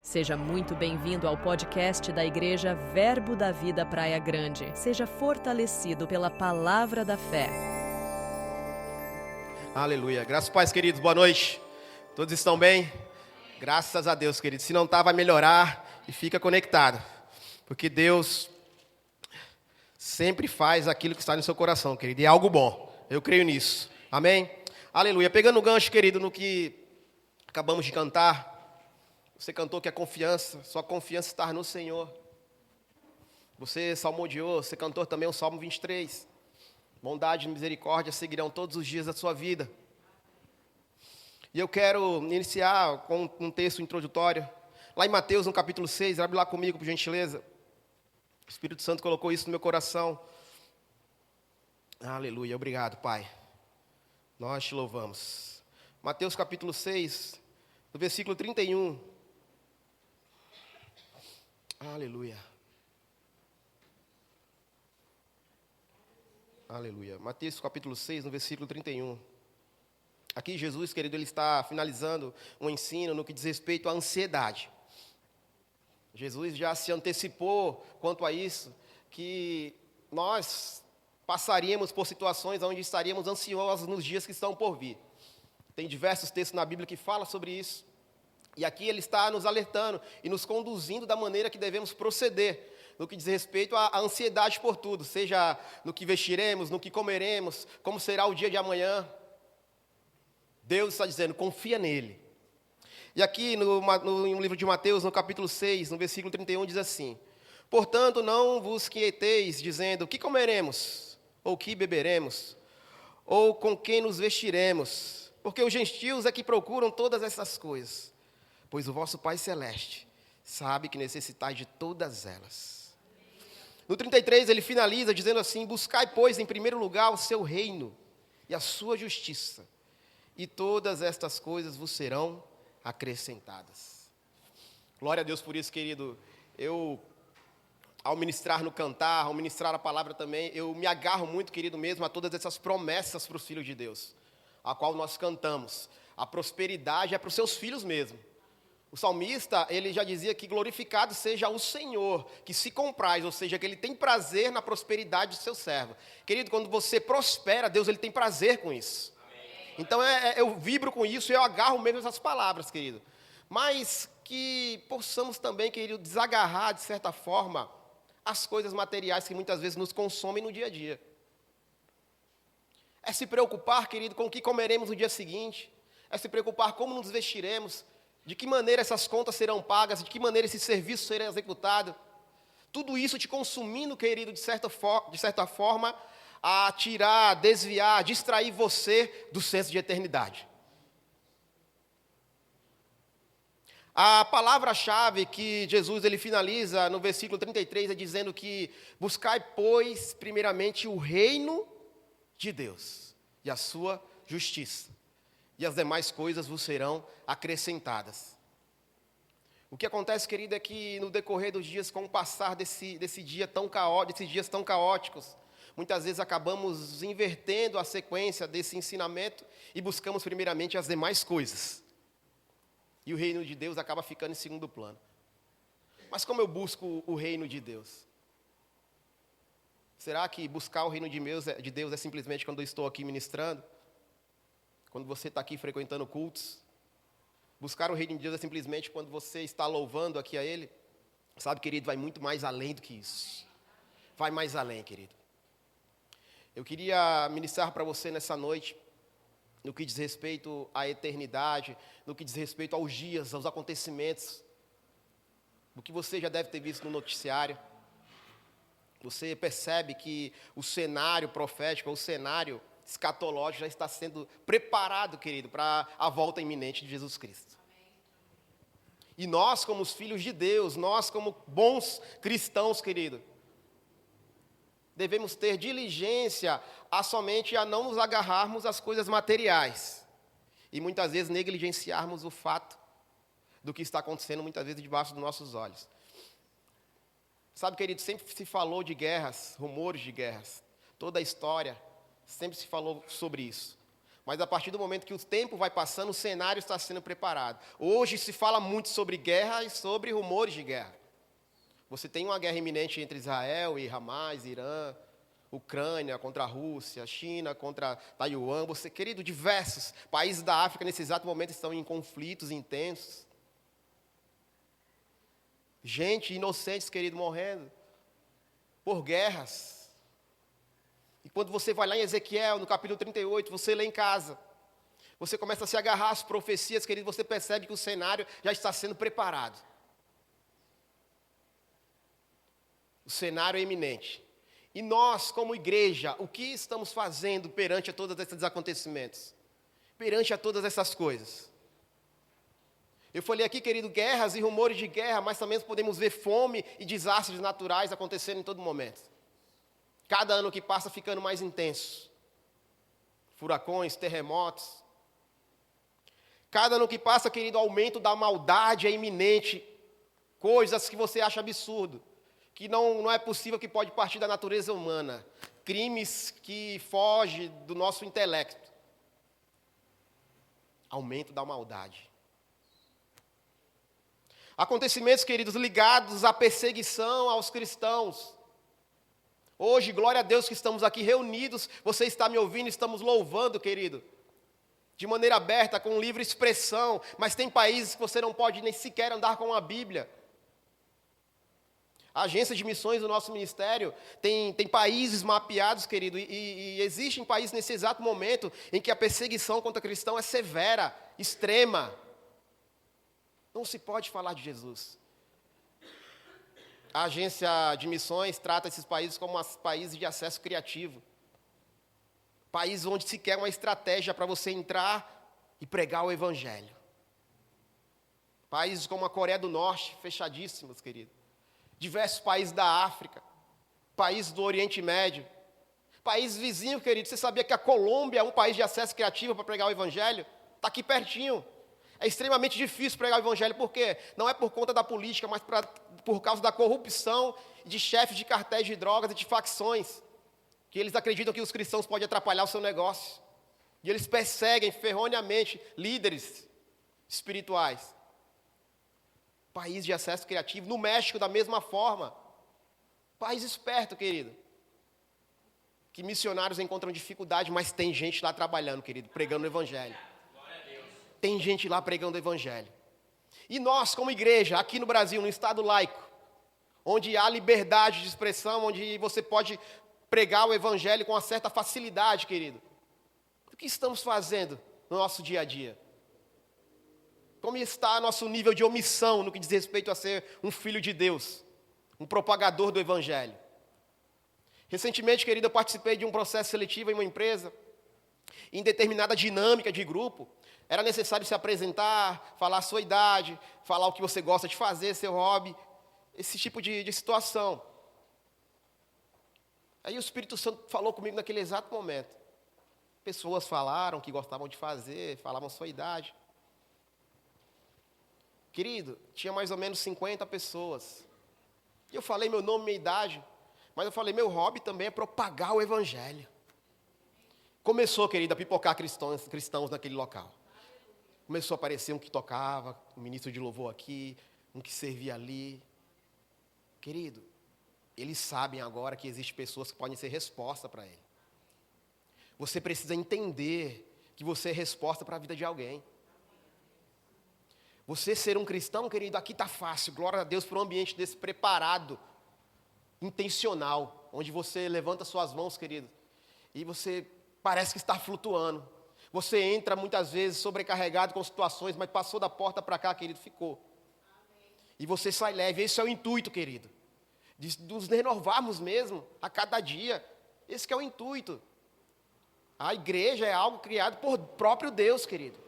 Seja muito bem-vindo ao podcast da Igreja Verbo da Vida Praia Grande. Seja fortalecido pela palavra da fé. Aleluia. Graças e paz, queridos. Boa noite. Todos estão bem? Graças a Deus, queridos. Se não está, vai melhorar e fica conectado. Porque Deus sempre faz aquilo que está no seu coração, querido. E é algo bom. Eu creio nisso. Amém? Aleluia. Pegando o gancho, querido, no que acabamos de cantar. Você cantou que a confiança, sua confiança está no Senhor. Você salmodiou, você cantou também o Salmo 23. Bondade e misericórdia seguirão todos os dias da sua vida. E eu quero iniciar com um texto introdutório. Lá em Mateus, no capítulo 6, abre lá comigo, por gentileza. O Espírito Santo colocou isso no meu coração. Aleluia, obrigado, Pai. Nós te louvamos. Mateus, capítulo 6, no versículo 31. Aleluia. Aleluia. Mateus capítulo 6, no versículo 31. Aqui Jesus, querido, ele está finalizando um ensino no que diz respeito à ansiedade. Jesus já se antecipou quanto a isso, que nós passaríamos por situações onde estaríamos ansiosos nos dias que estão por vir. Tem diversos textos na Bíblia que falam sobre isso. E aqui ele está nos alertando e nos conduzindo da maneira que devemos proceder, no que diz respeito à ansiedade por tudo, seja no que vestiremos, no que comeremos, como será o dia de amanhã. Deus está dizendo, confia nele. E aqui no livro de Mateus, no capítulo 6, no versículo 31, diz assim: portanto, não vos inquieteis, dizendo, o que comeremos, ou o que beberemos, ou com quem nos vestiremos, porque os gentios é que procuram todas essas coisas. Pois o vosso Pai Celeste sabe que necessitais de todas elas. No 33 ele finaliza dizendo assim: buscai, pois, em primeiro lugar o seu reino e a sua justiça, e todas estas coisas vos serão acrescentadas. Glória a Deus por isso, querido. Eu, ao ministrar no cantar, ao ministrar a palavra também, eu me agarro muito, querido, mesmo a todas essas promessas para os filhos de Deus, a qual nós cantamos. A prosperidade é para os seus filhos mesmo. O salmista, ele já dizia que glorificado seja o Senhor, que se compraz, ou seja, que ele tem prazer na prosperidade do seu servo. Querido, quando você prospera, Deus ele tem prazer com isso. Amém. Então eu vibro com isso e eu agarro mesmo essas palavras, querido. Mas que possamos também, querido, desagarrar, de certa forma, as coisas materiais que muitas vezes nos consomem no dia a dia. É se preocupar, querido, com o que comeremos no dia seguinte. É se preocupar como nos vestiremos. De que maneira essas contas serão pagas, de que maneira esse serviço será executado. Tudo isso te consumindo, querido, de certa forma, a tirar, desviar, distrair você do senso de eternidade. A palavra-chave que Jesus ele finaliza no versículo 33 é dizendo que buscai, pois, primeiramente o reino de Deus e a sua justiça. E as demais coisas vos serão acrescentadas. O que acontece, querido, é que no decorrer dos dias, com o passar desses dias tão caóticos, muitas vezes acabamos invertendo a sequência desse ensinamento e buscamos primeiramente as demais coisas. E o reino de Deus acaba ficando em segundo plano. Mas como eu busco o reino de Deus? Será que buscar o reino de Deus é simplesmente quando eu estou aqui ministrando? Quando você está aqui frequentando cultos? Buscar o reino de Deus é simplesmente quando você está louvando aqui a Ele? Sabe, querido, vai muito mais além do que isso. Vai mais além, querido. Eu queria ministrar para você nessa noite, no que diz respeito à eternidade, no que diz respeito aos dias, aos acontecimentos, o que você já deve ter visto no noticiário. Você percebe que o cenário profético, o cenário escatológico já está sendo preparado, querido, para a volta iminente de Jesus Cristo. E nós, como os filhos de Deus, nós como bons cristãos, querido, devemos ter diligência somente a não nos agarrarmos às coisas materiais. E muitas vezes negligenciarmos o fato do que está acontecendo, muitas vezes debaixo dos nossos olhos. Sabe, querido, sempre se falou de guerras, rumores de guerras. Toda a história sempre se falou sobre isso. Mas a partir do momento que o tempo vai passando, o cenário está sendo preparado. Hoje se fala muito sobre guerra e sobre rumores de guerra. Você tem uma guerra iminente entre Israel e Hamas, Irã, Ucrânia contra a Rússia, China contra Taiwan. Você, querido, diversos países da África nesse exato momento estão em conflitos intensos. Gente inocentes, querido, morrendo por guerras. E quando você vai lá em Ezequiel, no capítulo 38, você lê em casa, você começa a se agarrar às profecias, querido, você percebe que o cenário já está sendo preparado. O cenário é iminente. E nós, como igreja, o que estamos fazendo perante a todos esses acontecimentos? Perante a todas essas coisas? Eu falei aqui, querido, guerras e rumores de guerra, mas também podemos ver fome e desastres naturais acontecendo em todo momento. Cada ano que passa ficando mais intenso. Furacões, terremotos. Cada ano que passa, querido, o aumento da maldade é iminente. Coisas que você acha absurdo, que não é possível, que pode partir da natureza humana. Crimes que fogem do nosso intelecto. Aumento da maldade. Acontecimentos, queridos, ligados à perseguição aos cristãos. Hoje, glória a Deus que estamos aqui reunidos, você está me ouvindo, estamos louvando, querido, de maneira aberta, com livre expressão, mas tem países que você não pode nem sequer andar com a Bíblia. A agência de missões do nosso ministério tem países mapeados, querido, e existem países nesse exato momento em que a perseguição contra cristão é severa, extrema. Não se pode falar de Jesus. A agência de missões trata esses países como países de acesso criativo. Países onde se quer uma estratégia para você entrar e pregar o Evangelho. Países como a Coreia do Norte, fechadíssimos, querido. Diversos países da África. Países do Oriente Médio. Países vizinhos, querido. Você sabia que a Colômbia é um país de acesso criativo para pregar o Evangelho? Está aqui pertinho. É extremamente difícil pregar o Evangelho, por quê? Não é por conta da política, mas por causa da corrupção de chefes de cartéis de drogas e de facções, que eles acreditam que os cristãos podem atrapalhar o seu negócio. E eles perseguem ferroneamente líderes espirituais. País de acesso criativo. No México, da mesma forma. País esperto, querido. Que missionários encontram dificuldade, mas tem gente lá trabalhando, querido, pregando o Evangelho. Tem gente lá pregando o Evangelho. E nós, como igreja, aqui no Brasil, no Estado laico, onde há liberdade de expressão, onde você pode pregar o Evangelho com uma certa facilidade, querido. O que estamos fazendo no nosso dia a dia? Como está nosso nível de omissão no que diz respeito a ser um filho de Deus, um propagador do Evangelho? Recentemente, querido, eu participei de um processo seletivo em uma empresa, em determinada dinâmica de grupo. Era necessário se apresentar, falar a sua idade, falar o que você gosta de fazer, seu hobby, esse tipo de situação. Aí o Espírito Santo falou comigo naquele exato momento. Pessoas falaram o que gostavam de fazer, falavam a sua idade. Querido, tinha mais ou menos 50 pessoas. E eu falei meu nome, minha idade, mas eu falei, meu hobby também é propagar o Evangelho. Começou, querido, a pipocar cristãos naquele local. Começou a aparecer um que tocava, um ministro de louvor aqui, um que servia ali. Querido, eles sabem agora que existem pessoas que podem ser resposta para ele. Você precisa entender que você é resposta para a vida de alguém. Você ser um cristão, querido, aqui está fácil. Glória a Deus por um ambiente desse preparado, intencional, onde você levanta suas mãos, querido, e você parece que está flutuando. Você entra muitas vezes sobrecarregado com situações, mas passou da porta para cá, querido, ficou. Amém. E você sai leve. Esse é o intuito, querido. De nos renovarmos mesmo a cada dia. Esse que é o intuito. A igreja é algo criado por próprio Deus, querido.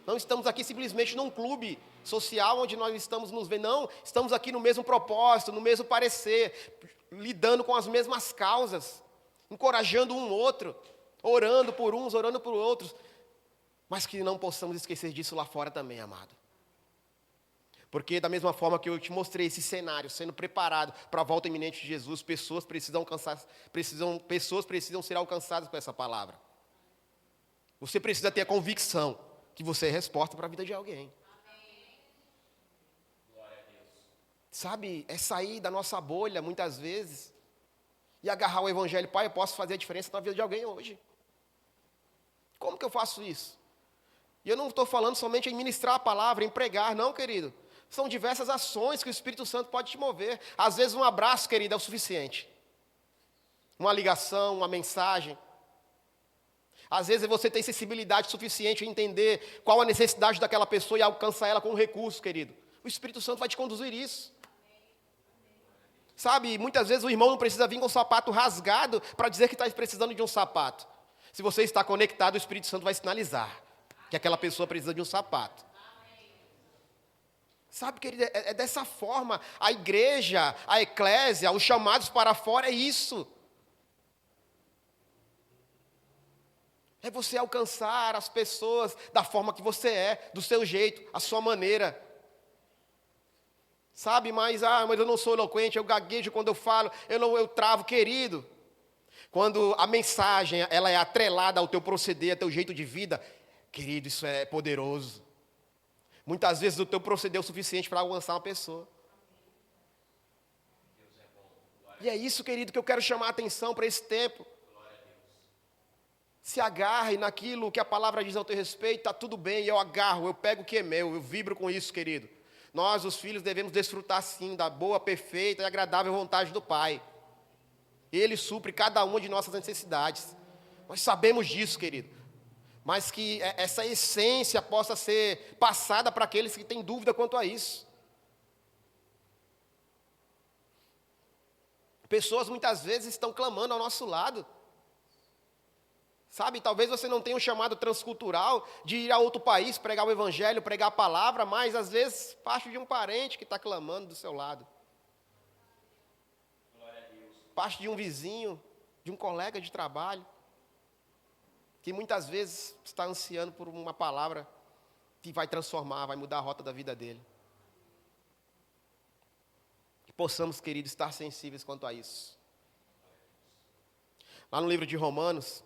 Não estamos aqui simplesmente num clube social onde nós estamos nos vendo. Não, estamos aqui no mesmo propósito, no mesmo parecer, lidando com as mesmas causas, encorajando um outro. Orando por uns, orando por outros. Mas que não possamos esquecer disso lá fora também, amado. Porque da mesma forma que eu te mostrei esse cenário, sendo preparado para a volta iminente de Jesus, pessoas precisam ser alcançadas com essa palavra. Você precisa ter a convicção que você é resposta para a vida de alguém. Sabe, é sair da nossa bolha, muitas vezes, e agarrar o evangelho. Pai, eu posso fazer a diferença na vida de alguém hoje. Como que eu faço isso? E eu não estou falando somente em ministrar a palavra, em pregar, não, querido. São diversas ações que o Espírito Santo pode te mover. Às vezes um abraço, querido, é o suficiente. Uma ligação, uma mensagem. Às vezes você tem sensibilidade suficiente em entender qual a necessidade daquela pessoa e alcançar ela com um recurso, querido. O Espírito Santo vai te conduzir isso. Sabe, muitas vezes o irmão não precisa vir com o sapato rasgado para dizer que está precisando de um sapato. Se você está conectado, o Espírito Santo vai sinalizar que aquela pessoa precisa de um sapato. Sabe, querido, é dessa forma. A igreja, a eclésia, os chamados para fora é isso. É você alcançar as pessoas da forma que você é, do seu jeito, a sua maneira. Sabe, mas eu não sou eloquente, eu gaguejo quando eu falo, eu travo, querido. Quando a mensagem ela é atrelada ao teu proceder, ao teu jeito de vida, querido, isso é poderoso. Muitas vezes o teu proceder é o suficiente para alcançar uma pessoa. E é isso, querido, que eu quero chamar a atenção para esse tempo. Se agarre naquilo que a palavra diz ao teu respeito, está tudo bem, eu agarro, eu pego o que é meu, eu vibro com isso, querido. Nós, os filhos, devemos desfrutar sim da boa, perfeita e agradável vontade do Pai. Ele supre cada uma de nossas necessidades. Nós sabemos disso, querido. Mas que essa essência possa ser passada para aqueles que têm dúvida quanto a isso. Pessoas muitas vezes estão clamando ao nosso lado. Sabe, talvez você não tenha um chamado transcultural de ir a outro país, pregar o evangelho, pregar a palavra, mas às vezes parte de um parente que está clamando do seu lado. Parte de um vizinho, de um colega de trabalho, que muitas vezes está ansiando por uma palavra que vai transformar, vai mudar a rota da vida dele. Que possamos, queridos, estar sensíveis quanto a isso. Lá no livro de Romanos,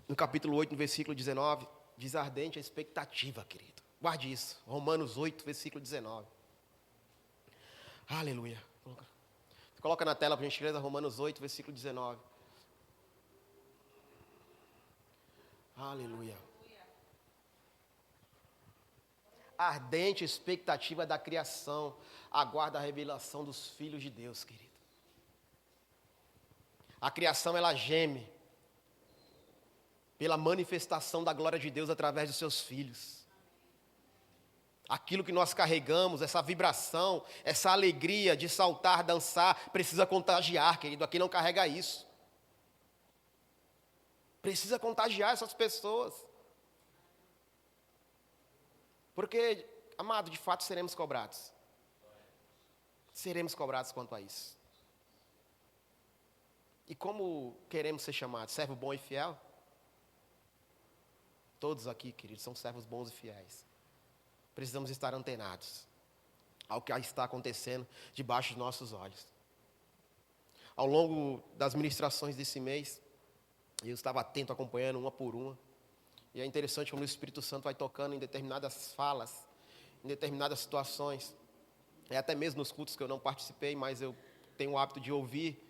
no capítulo 8, no versículo 19, diz ardente a expectativa, querido. Guarde isso, Romanos 8, versículo 19. Aleluia. Coloca na tela para a gentileza, Romanos 8, versículo 19. Aleluia. Ardente expectativa da criação, aguarda a revelação dos filhos de Deus, querido. A criação, ela geme pela manifestação da glória de Deus através dos seus filhos. Aquilo que nós carregamos, essa vibração, essa alegria de saltar, dançar, precisa contagiar, querido. Aqui não carrega isso. Precisa contagiar essas pessoas. Porque, amado, de fato seremos cobrados. Seremos cobrados quanto a isso. E como queremos ser chamados? Servo bom e fiel? Todos aqui, queridos, são servos bons e fiéis. Precisamos estar antenados ao que está acontecendo debaixo dos nossos olhos. Ao longo das ministrações desse mês, eu estava atento, acompanhando uma por uma. E é interessante como o Espírito Santo vai tocando em determinadas falas, em determinadas situações. É até mesmo nos cultos que eu não participei, mas eu tenho o hábito de ouvir.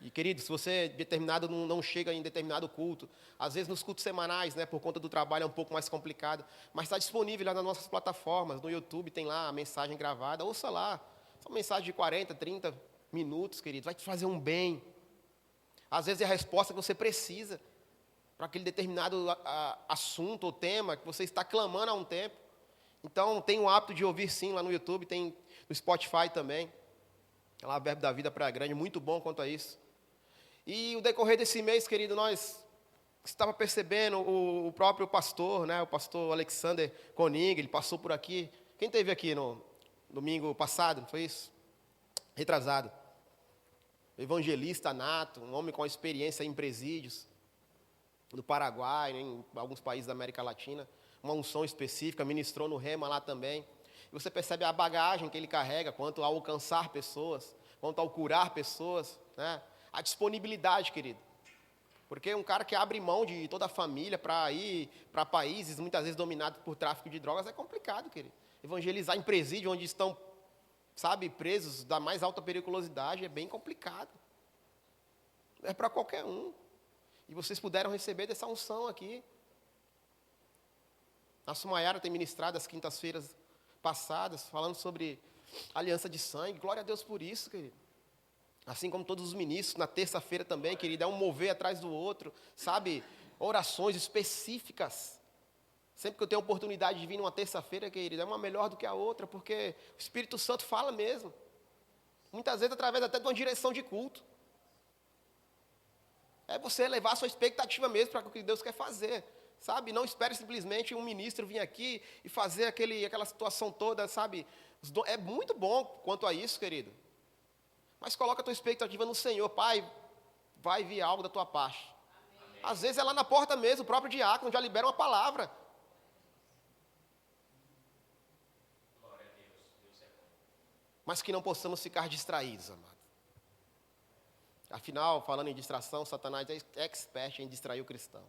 E, querido, se você determinado não chega em determinado culto, às vezes nos cultos semanais, né, por conta do trabalho é um pouco mais complicado, mas está disponível lá nas nossas plataformas, no YouTube tem lá a mensagem gravada, ouça lá. São mensagens de 40, 30 minutos, querido, vai te fazer um bem. Às vezes é a resposta que você precisa para aquele determinado assunto ou tema que você está clamando há um tempo. Então, tem o hábito de ouvir sim lá no YouTube, tem no Spotify também. Lá, Verbo da Vida Praia Grande, muito bom quanto a isso. E o decorrer desse mês, querido, nós estava percebendo o próprio pastor, né, o pastor Alexander Koenig, ele passou por aqui. Quem esteve aqui no domingo passado, não foi isso? Retrasado. Evangelista nato, um homem com experiência em presídios, no Paraguai, em alguns países da América Latina, uma unção específica, ministrou no Rema lá também. E você percebe a bagagem que ele carrega quanto ao alcançar pessoas, quanto ao curar pessoas, né? A disponibilidade, querido. Porque um cara que abre mão de toda a família para ir para países muitas vezes dominados por tráfico de drogas é complicado, querido. Evangelizar em presídio onde estão, sabe, presos da mais alta periculosidade é bem complicado. Não é para qualquer um. E vocês puderam receber dessa unção aqui. A Sumayara tem ministrado as quintas-feiras passadas, falando sobre aliança de sangue. Glória a Deus por isso, querido. Assim como todos os ministros, na terça-feira também, querido, é um mover atrás do outro, sabe? Orações específicas. Sempre que eu tenho a oportunidade de vir numa terça-feira, querido, é uma melhor do que a outra, porque o Espírito Santo fala mesmo. Muitas vezes através até de uma direção de culto. É você levar a sua expectativa mesmo para o que Deus quer fazer, sabe? Não espere simplesmente um ministro vir aqui e fazer aquela situação toda, sabe? É muito bom quanto a isso, querido. Mas coloca a tua expectativa no Senhor. Pai, vai vir algo da tua parte. Amém. Às vezes é lá na porta mesmo, o próprio diácono já libera uma palavra. Glória a Deus. Deus é bom. Mas que não possamos ficar distraídos, amado. Afinal, falando em distração, Satanás é expert em distrair o cristão.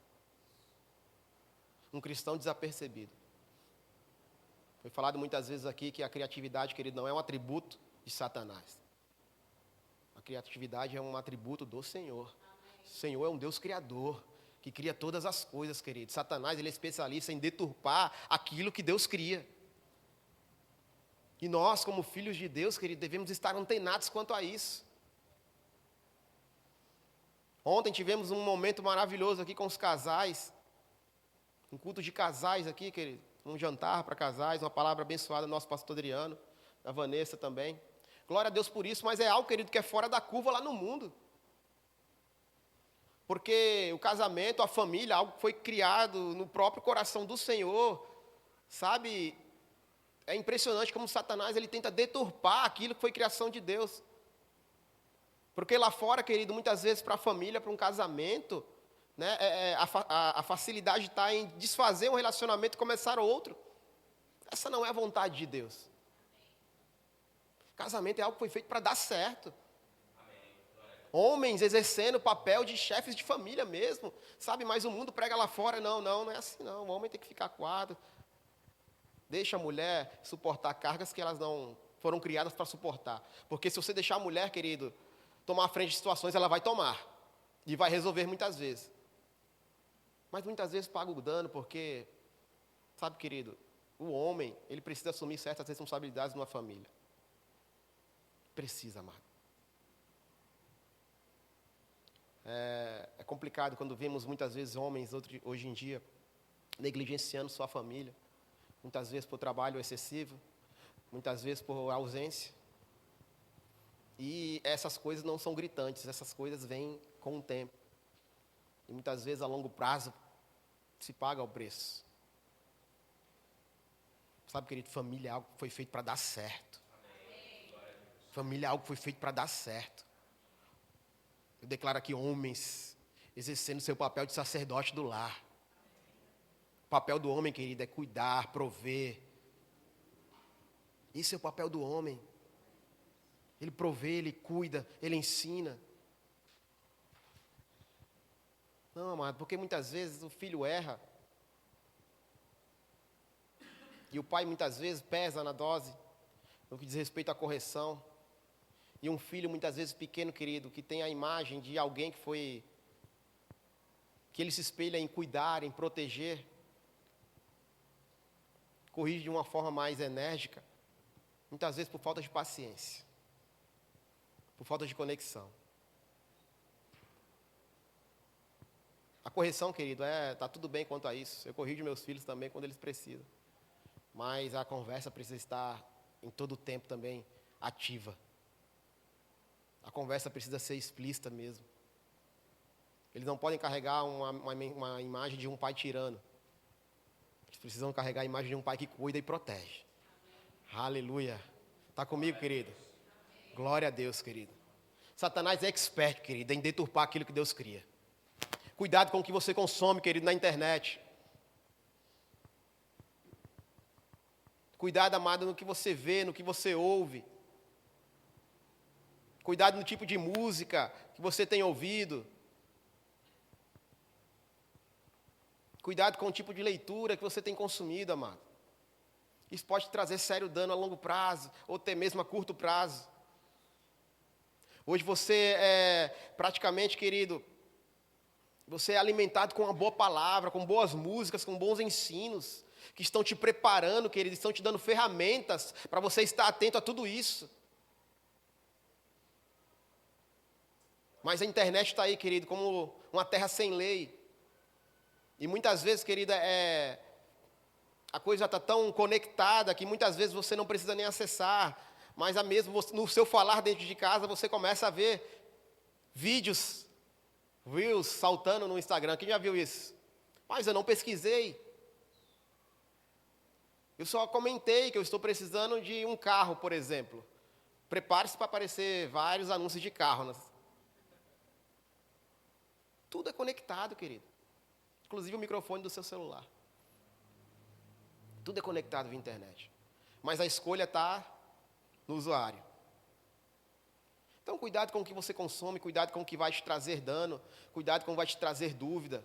Um cristão desapercebido. Foi falado muitas vezes aqui que a criatividade, querido, não é um atributo de Satanás. A criatividade é um atributo do Senhor. Amém. O Senhor é um Deus criador, que cria todas as coisas, querido. Satanás, ele é especialista em deturpar aquilo que Deus cria. E nós, como filhos de Deus, querido, devemos estar antenados quanto a isso. Ontem tivemos um momento maravilhoso aqui com os casais. Um culto de casais aqui, querido. Um jantar para casais, uma palavra abençoada do nosso pastor Adriano, da Vanessa também. Glória a Deus por isso, mas é algo, querido, que é fora da curva lá no mundo. Porque o casamento, a família, algo que foi criado no próprio coração do Senhor, sabe? É impressionante como Satanás, ele tenta deturpar aquilo que foi criação de Deus. Porque lá fora, querido, muitas vezes para a família, para um casamento, né, a facilidade está em desfazer um relacionamento e começar outro. Essa não é a vontade de Deus. Casamento é algo que foi feito para dar certo. Homens exercendo o papel de chefes de família mesmo, sabe? Mas o mundo prega lá fora, não é assim não. O homem tem que ficar coado. Deixa a mulher suportar cargas que elas não foram criadas para suportar. Porque se você deixar a mulher, querido, tomar a frente de situações, ela vai tomar. E vai resolver muitas vezes. Mas muitas vezes paga o dano porque, sabe, querido, o homem, ele precisa assumir certas responsabilidades numa família. Precisa, amado. É complicado quando vemos muitas vezes homens hoje em dia negligenciando sua família. Muitas vezes por trabalho excessivo, muitas vezes por ausência. E essas coisas não são gritantes, essas coisas vêm com o tempo. E muitas vezes a longo prazo se paga o preço. Sabe, querido, família é algo que foi feito para dar certo. Família é algo que foi feito para dar certo. Eu declaro aqui homens exercendo seu papel de sacerdote do lar. O papel do homem, querido, é cuidar, prover. Isso é o papel do homem. Ele provê, ele cuida, ele ensina. Não, amado, porque muitas vezes o filho erra. E o pai muitas vezes pesa na dose, no que diz respeito à correção. E um filho muitas vezes pequeno, querido, que tem a imagem de alguém que ele se espelha em cuidar, em proteger, corrige de uma forma mais enérgica, muitas vezes por falta de paciência, por falta de conexão. A correção, querido, tá tudo bem quanto a isso. Eu corrijo meus filhos também quando eles precisam. Mas a conversa precisa estar em todo o tempo também ativa. A conversa precisa ser explícita mesmo. Eles não podem carregar uma imagem de um pai tirano. Eles precisam carregar a imagem de um pai que cuida e protege. Amém. Aleluia. Está comigo, querido? Amém. Glória a Deus, querido. Satanás é expert, querido, em deturpar aquilo que Deus cria. Cuidado com o que você consome, querido, na internet. Cuidado, amado, no que você vê, no que você ouve. Cuidado no tipo de música que você tem ouvido. Cuidado com o tipo de leitura que você tem consumido, amado. Isso pode trazer sério dano a longo prazo, ou até mesmo a curto prazo. Hoje você é praticamente, querido, você é alimentado com uma boa palavra, com boas músicas, com bons ensinos, que estão te preparando, querido, estão te dando ferramentas para você estar atento a tudo isso. Mas a internet está aí, querido, como uma terra sem lei. E muitas vezes, querida, a coisa está tão conectada que muitas vezes você não precisa nem acessar. Mas mesmo no seu falar dentro de casa, você começa a ver vídeos, reels, saltando no Instagram. Quem já viu isso? Mas eu não pesquisei. Eu só comentei que eu estou precisando de um carro, por exemplo. Prepare-se para aparecer vários anúncios de carro. Tudo é conectado, querido. Inclusive o microfone do seu celular. Tudo é conectado via internet. Mas a escolha está no usuário. Então, cuidado com o que você consome, cuidado com o que vai te trazer dano, cuidado com o que vai te trazer dúvida.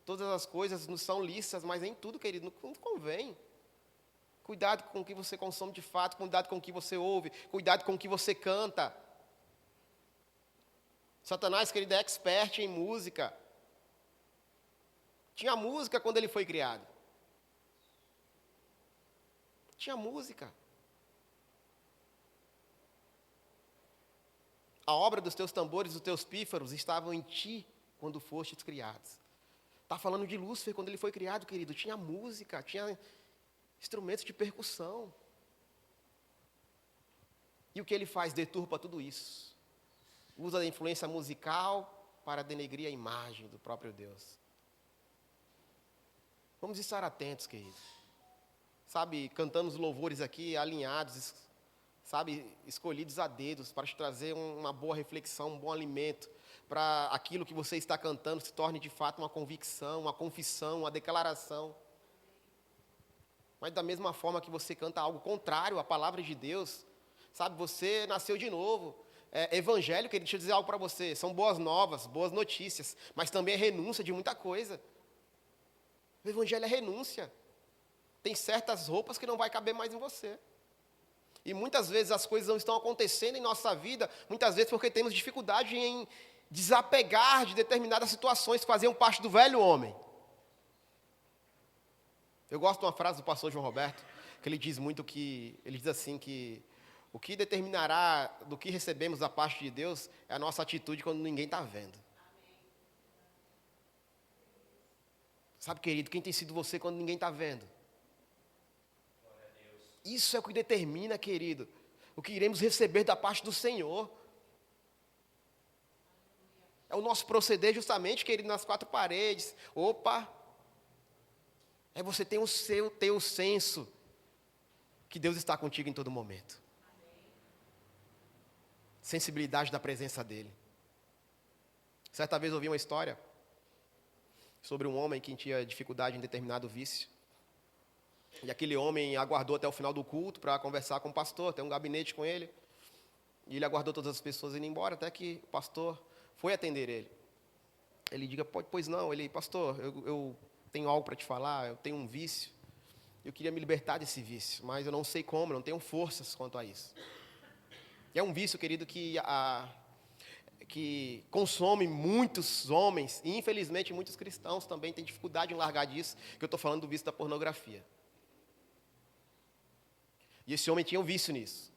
Todas as coisas não são lícitas, mas nem tudo, querido, não convém. Cuidado com o que você consome de fato, cuidado com o que você ouve, cuidado com o que você canta. Satanás, querido, é expert em música. Tinha música quando ele foi criado. Tinha música. A obra dos teus tambores, dos teus pífaros estavam em ti quando fostes criados. Está falando de Lúcifer quando ele foi criado, querido. Tinha música, tinha instrumentos de percussão. E o que ele faz? Deturpa tudo isso. Usa a influência musical para denegrir a imagem do próprio Deus. Vamos estar atentos, querido. Sabe, cantando os louvores aqui, alinhados, sabe, escolhidos a dedos, para te trazer uma boa reflexão, um bom alimento, para aquilo que você está cantando se torne de fato uma convicção, uma confissão, uma declaração. Mas da mesma forma que você canta algo contrário à palavra de Deus, sabe, você nasceu de novo. Evangelho, querido, deixa eu dizer algo para você, são boas novas, boas notícias, mas também é renúncia de muita coisa. O evangelho é renúncia. Tem certas roupas que não vai caber mais em você. E muitas vezes as coisas não estão acontecendo em nossa vida, muitas vezes porque temos dificuldade em desapegar de determinadas situações que faziam parte do velho homem. Eu gosto de uma frase do pastor João Roberto, que ele diz muito que, ele diz assim que o que determinará do que recebemos da parte de Deus é a nossa atitude quando ninguém está vendo. Sabe, querido, quem tem sido você quando ninguém está vendo? Isso é o que determina, querido, o que iremos receber da parte do Senhor. É o nosso proceder justamente, querido, nas quatro paredes. Opa! É você ter o senso que Deus está contigo em todo momento. Sensibilidade da presença dEle. Certa vez eu ouvi uma história sobre um homem que tinha dificuldade em determinado vício. E aquele homem aguardou até o final do culto para conversar com o pastor, ter um gabinete com ele. E ele aguardou todas as pessoas indo embora, até que o pastor foi atender ele. Ele diga, pois não, ele, pastor, eu tenho algo para te falar, eu tenho um vício. Eu queria me libertar desse vício, mas eu não sei como, eu não tenho forças quanto a isso. E é um vício, querido, que consome muitos homens, e infelizmente muitos cristãos também têm dificuldade em largar disso, que eu estou falando do vício da pornografia. E esse homem tinha um vício nisso.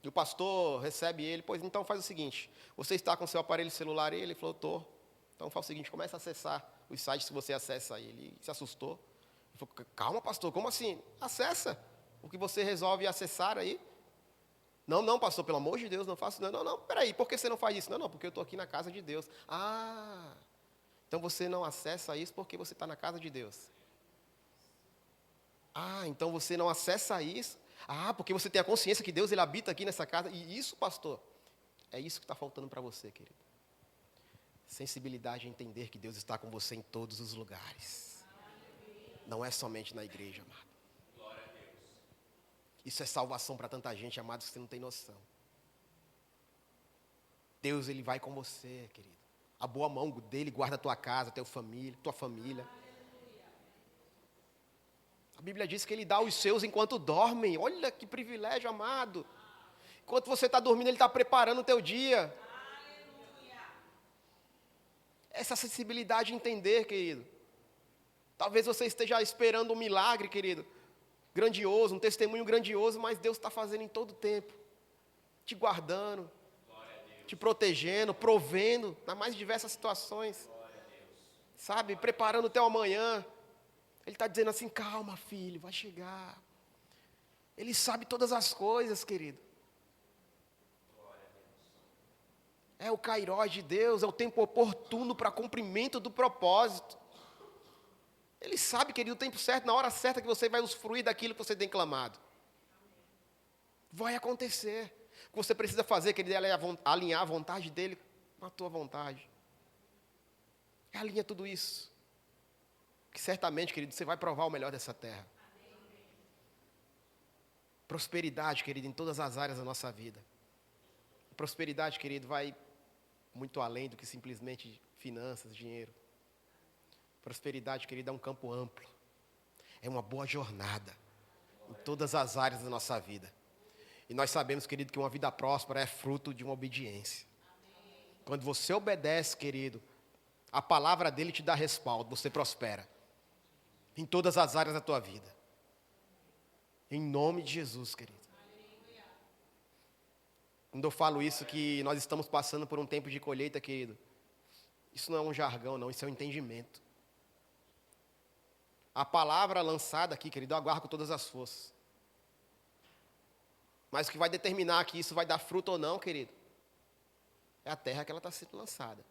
E o pastor recebe ele, pois então faz o seguinte, você está com seu aparelho celular? Ele falou, estou. Então faz o seguinte, começa a acessar os sites que você acessa aí. Ele se assustou. Ele falou, calma pastor, como assim? Acessa o que você resolve acessar aí. Não, pastor, pelo amor de Deus, não faço. Não, peraí, por que você não faz isso? Não, porque eu estou aqui na casa de Deus. Ah, então você não acessa isso porque você está na casa de Deus. Ah, então você não acessa isso? Ah, porque você tem a consciência que Deus ele habita aqui nessa casa. E isso, pastor, é isso que está faltando para você, querido. Sensibilidade a entender que Deus está com você em todos os lugares. Não é somente na igreja, amado. Glória a Deus. Isso é salvação para tanta gente, amados, que você não tem noção. Deus, ele vai com você, querido. A boa mão dele guarda a tua casa, tua família. A Bíblia diz que Ele dá os seus enquanto dormem. Olha que privilégio, amado. Enquanto você está dormindo, Ele está preparando o teu dia. Essa sensibilidade de entender, querido. Talvez você esteja esperando um milagre, querido. Grandioso, um testemunho grandioso, mas Deus está fazendo em todo tempo. Te guardando, te protegendo, provendo, nas mais diversas situações. Sabe, preparando o teu amanhã. Ele está dizendo assim, calma, filho, vai chegar. Ele sabe todas as coisas, querido. É o kairós de Deus, é o tempo oportuno para cumprimento do propósito. Ele sabe, querido, o tempo certo, na hora certa que você vai usufruir daquilo que você tem clamado. Vai acontecer. O que você precisa fazer, querido, é alinhar a vontade dele com a tua vontade. Alinha tudo isso. Que certamente, querido, você vai provar o melhor dessa terra. Prosperidade, querido, em todas as áreas da nossa vida. Prosperidade, querido, vai muito além do que simplesmente finanças, dinheiro. Prosperidade, querido, é um campo amplo. É uma boa jornada em todas as áreas da nossa vida. E nós sabemos, querido, que uma vida próspera é fruto de uma obediência. Quando você obedece, querido, a palavra dele te dá respaldo, você prospera. Em todas as áreas da tua vida. Em nome de Jesus, querido. Quando eu falo isso, que nós estamos passando por um tempo de colheita, querido, isso não é um jargão, não, isso é um entendimento. A palavra lançada aqui, querido, eu aguardo com todas as forças. Mas o que vai determinar que isso vai dar fruto ou não, querido, é a terra que ela está sendo lançada.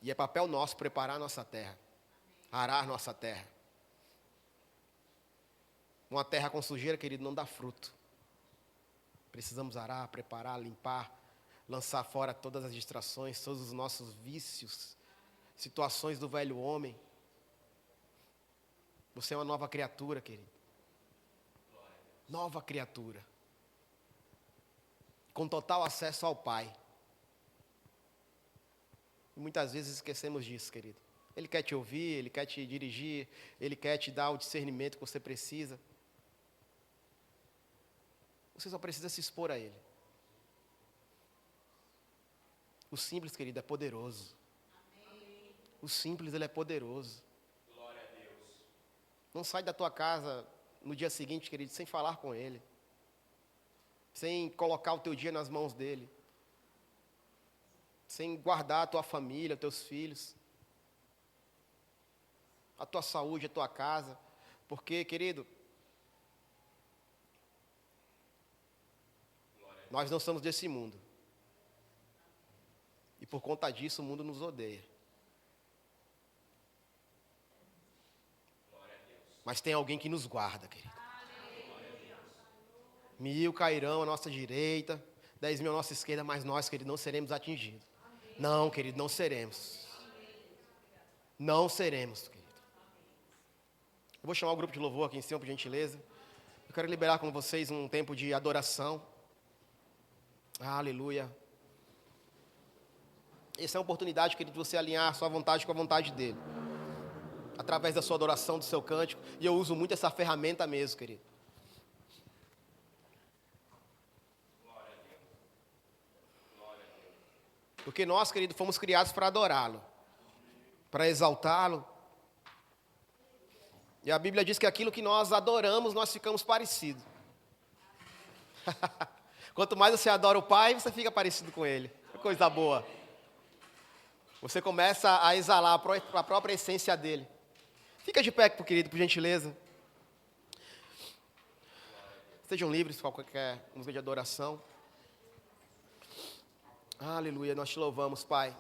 E é papel nosso preparar a nossa terra, arar nossa terra. Uma terra com sujeira, querido, não dá fruto. Precisamos arar, preparar, limpar, lançar fora todas as distrações, todos os nossos vícios, situações do velho homem. Você é uma nova criatura, querido. Nova criatura. Com total acesso ao Pai. E muitas vezes esquecemos disso, querido. Ele quer te ouvir, Ele quer te dirigir, Ele quer te dar o discernimento que você precisa. Você só precisa se expor a Ele. O simples, querido, é poderoso. O simples, ele é poderoso. Glória a Deus. Não sai da tua casa no dia seguinte, querido, sem falar com Ele. Sem colocar o teu dia nas mãos dEle. Sem guardar a tua família, os teus filhos. A tua saúde, a tua casa. Porque, querido, nós não somos desse mundo. E por conta disso o mundo nos odeia. Mas tem alguém que nos guarda, querido. 1000 cairão à nossa direita, 10.000 à nossa esquerda, mas nós, querido, não seremos atingidos. Não, querido, não seremos. Não seremos, querido. Eu vou chamar o grupo de louvor aqui em cima, por gentileza. Eu quero liberar com vocês um tempo de adoração. Aleluia. Essa é a oportunidade, querido, de você alinhar a sua vontade com a vontade dEle. Através da sua adoração, do seu cântico. E eu uso muito essa ferramenta mesmo, querido. Porque nós, querido, fomos criados para adorá-lo. Para exaltá-lo. E a Bíblia diz que aquilo que nós adoramos, nós ficamos parecidos. Quanto mais você adora o Pai, você fica parecido com Ele. Que coisa boa. Você começa a exalar a própria essência dEle. Fica de pé, querido, por gentileza. Sejam livres para qualquer música de adoração. Aleluia, nós te louvamos, Pai.